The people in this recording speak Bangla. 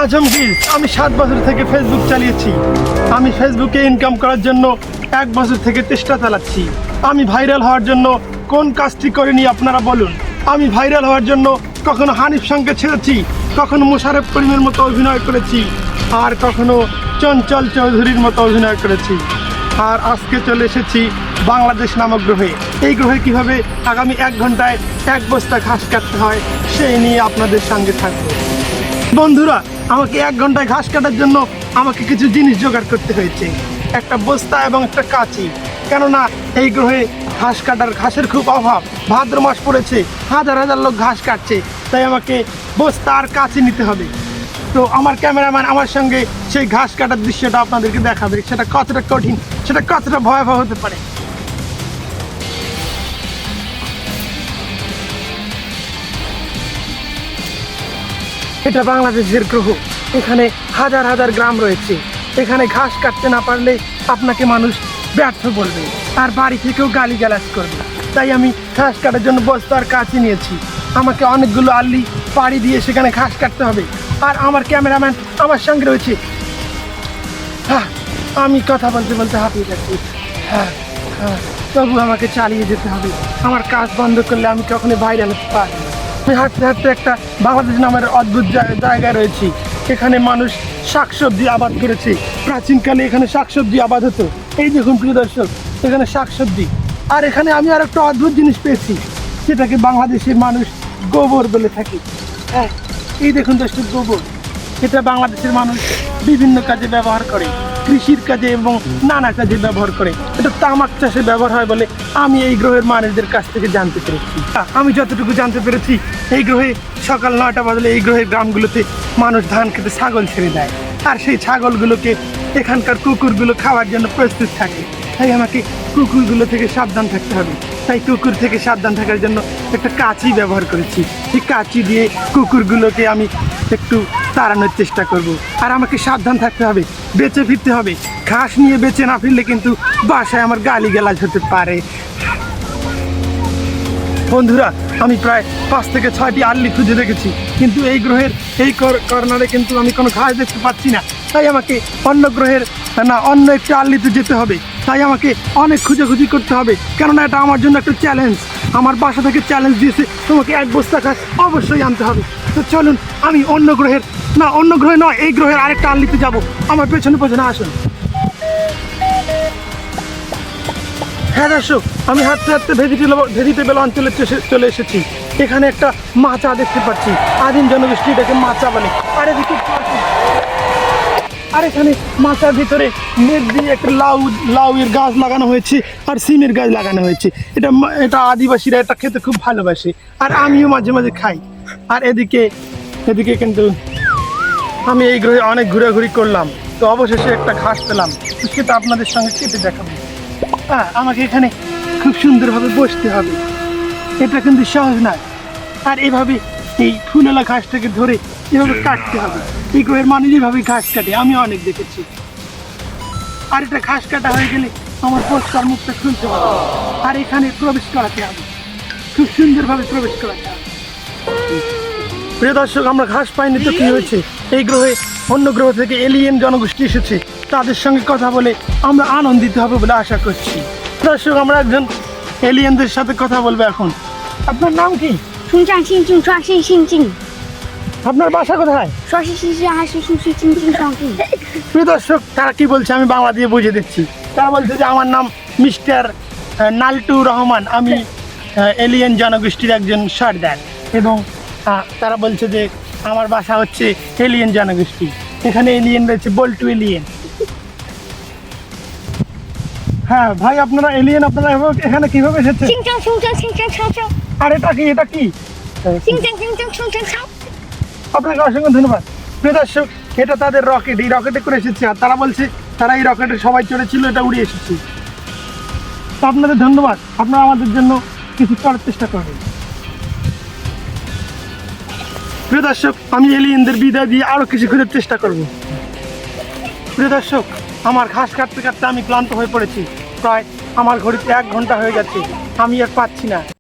আজমগীর। আমি 7 বছর থেকে ফেসবুক চালিয়েছি। আমি ফেসবুকে ইনকাম করার জন্য 1 বছর থেকে চেষ্টা চালাচ্ছি। আমি ভাইরাল হওয়ার জন্য কোন কাজটি করিনি আপনারা বলুন। আমি ভাইরাল হওয়ার জন্য কখনো হানিফ সঙ্গে ছেড়েছি, কখনো মোশাররফ করিমের মতো অভিনয় করেছি, আর কখনো চঞ্চল চৌধুরীর মতো অভিনয় করেছি। আর আজকে চলে এসেছি বাংলাদেশ নামক গ্রহে। এই গ্রহে কিভাবে আগামী 1 ঘন্টায় 1 বস্তা ঘাস কাটতে হয় সেই নিয়ে আপনাদের সঙ্গে থাকবো। বন্ধুরা, আমাকে 1 ঘন্টায় ঘাস কাটার জন্য আমাকে কিছু জিনিস জোগাড় করতে হয়েছে, একটা বস্তা এবং একটা কাঁচি। কেননা এই গ্রহে ঘাসের খুব অভাব। ভাদ্র মাস পড়েছে, হাজার হাজার লোক ঘাস কাটছে, তাই আমাকে বস্তা আর কাঁচি নিতে হবে। তো আমার ক্যামেরাম্যান আমার সঙ্গে সেই ঘাস কাটার দৃশ্যটা আপনাদেরকে দেখাবে। সেটা কতটা কঠিন, সেটা কতটা ভয়াবহ হতে পারে। এটা বাংলাদেশের গ্রহ। এখানে হাজার হাজার গ্রাম রয়েছে। এখানে ঘাস কাটতে না পারলে আপনাকে মানুষ ব্যর্থ বলবে, আর বাড়ি থেকেও গালিগালাজ করবে। তাই আমি ঘাস কাটার জন্য বস্তার কাঁচি নিয়েছি। আমাকে অনেকগুলো আল্লি পাড়ি দিয়ে সেখানে ঘাস কাটতে হবে। আর আমার ক্যামেরাম্যান আমার সঙ্গে রয়েছে। আমি কথা বলতে বলতে হাঁপিয়ে যাচ্ছি। তবু আমাকে চালিয়ে যেতে হবে। আমার কাজ বন্ধ করলে আমি কখনোই ভাইরাল হতে পারি না। আমি হাঁটতে হাঁটতে একটা বাংলাদেশ নামের অদ্ভুত জায়গায় রয়েছি। এখানে মানুষ শাকসবজি আবাদ করেছে। প্রাচীনকালে এখানে শাকসবজি আবাদ হতো। এই দেখুন প্রিয় দর্শক, এখানে শাকসবজি। আর এখানে আমি আর একটা অদ্ভুত জিনিস পেয়েছি, যেটাকে বাংলাদেশের মানুষ গোবর বলে থাকে। হ্যাঁ, এই দেখুন দর্শক, গোবর। এটা বাংলাদেশের মানুষ বিভিন্ন কাজে ব্যবহার করে, কৃষির কাজে এবং নানা কাজে ব্যবহার করে। এটা তামাক চাষে ব্যবহার হয় বলে আমি এই গ্রহের মানুষদের কাছ থেকে জানতে পেরেছি। আমি যতটুকু জানতে পেরেছি, এই গ্রহে সকাল 9টা বাজলে এই গ্রহের গ্রামগুলোতে মানুষ ধান খেতে ছাগল ছেড়ে দেয়, আর সেই ছাগলগুলোকে এখানকার কুকুরগুলো খাওয়ার জন্য প্রস্তুত থাকে। তাই আমাকে কুকুরগুলো থেকে সাবধান থাকতে হবে। তাই কুকুর থেকে সাবধান থাকার জন্য একটা কাঁচি ব্যবহার করেছি। এই কাঁচি দিয়ে কুকুরগুলোকে আমি একটু তাড়ানোর চেষ্টা করব। আর আমাকে সাবধান থাকতে হবে, বেঁচে ফিরতে হবে। ঘাস নিয়ে বেঁচে না ফিরলে কিন্তু বাসায় আমার গালিগালাজ হতে পারে। বন্ধুরা, আমি প্রায় 5 থেকে 6টি আল্লি খুঁজে দেখেছি, কিন্তু এই গ্রহের এই কর্নারে কিন্তু আমি কোনো ঘাস দেখতে পাচ্ছি না। তাই আমাকে অন্য একটি আল্লিতে যেতে হবে। তাই আমাকে অনেক খুঁজেখুঁজি করতে হবে, কেননা এটা আমার জন্য একটা চ্যালেঞ্জ। আমার বাসা থেকে চ্যালেঞ্জ দিয়েছে, তোমাকে 1 বস্তা ঘাস অবশ্যই আনতে হবে। তো চলুন, আমি অন্য গ্রহে নয়, এই গ্রহের আরেকটা আল্লিতে যাব। আমার পেছনে পেছনে আসুন। হ্যাঁ দর্শক, আমি হাঁটতে হাঁটতে ভেজিটেবল অঞ্চলে চলে এসেছি। এখানে একটা মাচা দেখতে পাচ্ছি। আদিম জনগোষ্ঠী এটাকে মাচা বলে। আর এখানে মাচার ভিতরে নেট দিয়ে একটা লাউয়ের গাছ লাগানো হয়েছে, আর সিমের গাছ লাগানো হয়েছে। এটা আদিবাসীরা এটা খেতে খুব ভালোবাসে, আর আমিও মাঝে মাঝে খাই। আর এদিকে কিন্তু আমি এই গ্রহে অনেক ঘোরাঘুরি করলাম, তো অবশেষে একটা ঘাস পেলাম। সেটা আপনাদের সঙ্গে কেটে দেখাবো। আমাকে এখানে খুব সুন্দরভাবে বসতে হবে। এটা কিন্তু সহজ নয়। আর এভাবে এই ফুলেলা ঘাসটাকে ধরে এভাবে কাটতে হবে। এই গ্রহের মানুষ এভাবে ঘাস কাটে, আমি অনেক দেখেছি। আর এটা ঘাস কাটা হয়ে গেলে আমার পরিষ্কার মুখটা খুলতে হবে, আর এখানে প্রবেশ করাতে হবে, খুব সুন্দরভাবে প্রবেশ করাতে হবে। প্রিয় দর্শক, আমরা ঘাস পাইনি তো কি হয়েছে? এই গ্রহে অন্য গ্রহ থেকে এলিয়েন জনগোষ্ঠী এসেছে। তাদের সঙ্গে কথা বলে আমরা আনন্দিত হবে বলে আশা করছি। দর্শক, আমরা একজন এলিয়েনদের সাথে কথা বলবো এখন। আপনার নাম কি? আপনার বাসা কোথায়? প্রিয় দর্শক, তারা কি বলছে আমি বাংলা দিয়ে বুঝিয়ে দিচ্ছি। তারা বলছে যে আমার নাম মিস্টার নাল্টু রহমান, আমি এলিয়েন জনগোষ্ঠীর একজন সর্দার, এবং তারা বলছে যে আমার বাসা হচ্ছে এলিয়েন জনগোষ্ঠী। এখানে এলিয়েন রয়েছে, বল্টু এলিয়েন। হ্যাঁ ভাই, আপনারা এলিয়েন, আপনারা এখানে কিভাবে এসেছেন? আর এটা কি? আপনাকে অসংখ্য ধন্যবাদ। প্রিয় দর্শক, এটা তাদের রকেট, এই রকেটে করে এসেছে। আর তারা বলছে তারা এই রকেটে সবাই চড়েছিল, এটা উড়ে এসেছে। তো আপনাদের ধন্যবাদ, আপনারা আমাদের জন্য কিছু করার চেষ্টা করবেন। প্রিয় দর্শক, আমি এলিয়েনদের বিদায় দিয়ে আরো কিছু খোঁজার চেষ্টা করব। প্রিয় দর্শক, আমার ঘাস কাটতে কাটতে আমি ক্লান্ত হয়ে পড়েছি। প্রায় আমার ঘড়িতে 1 ঘন্টা হয়ে গেছে, আমি আর পাচ্ছি না।